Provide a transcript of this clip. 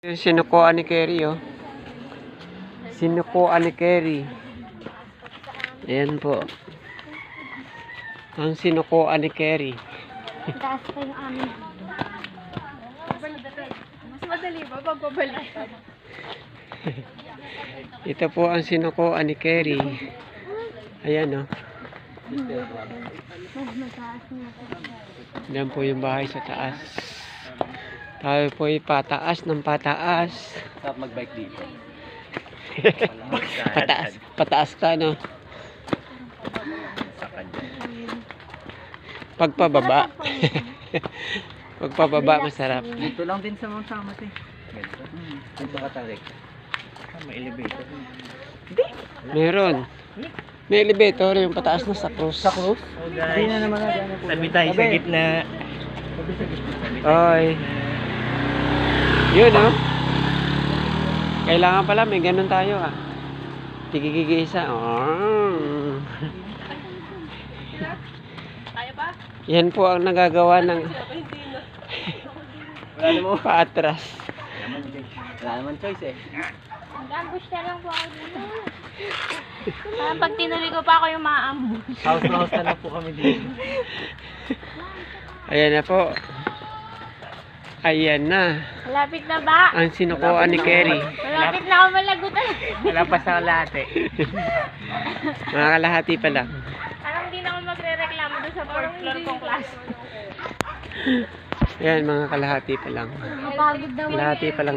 Yung sinukuan ni Kerry, oh. Sinukuan ni Kerry. Ayan po. Ang sinukuan ni Kerry. Taas pa yung amin. Mas madali ba pag babaliktad? Ito po ang sinukuan ni Kerry. Ayan, oh. Mas mataas na. Ayan po yung bahay sa taas. Tayo po ay pataas ng pataas. Stop magbike dito. Pataas. Pataas ka, no? Sa kanya. Pagpababa. Pagpababa, masarap. Dito lang din sa Mount Samas eh. Ganito. Dito ka tarik. May elevator. Meron. May elevator yung pataas na sa cruise. Sa cruise? Oh guys. Hindi na naman na tabi tayo sa gitna. Tabi sa gitna. Oy. Yun, oh. Kailangan pala may ganun tayo, ah. Tigigigisa. Oh. Kaya ba? Yan po ang nagagawa ng Wala naman. paatras. Wala naman choice eh. Mag-ambush na lang po ako dito. Parang pag tinuloy ko pa ako yung ma-ambush. House na house na lang po kami dito. Ayan na po. Ayan na. Malapit na ba? Ang sinukuan ni Kerry. Malapit na ako malagutan. Wala pa sa kalate. Mga kalahati pa lang. Parang hindi na ako magre-reklamo doon sa 4th floor kong class. Ayan, mga kalahati pa lang. Mapagod daw. Kalahati pa lang.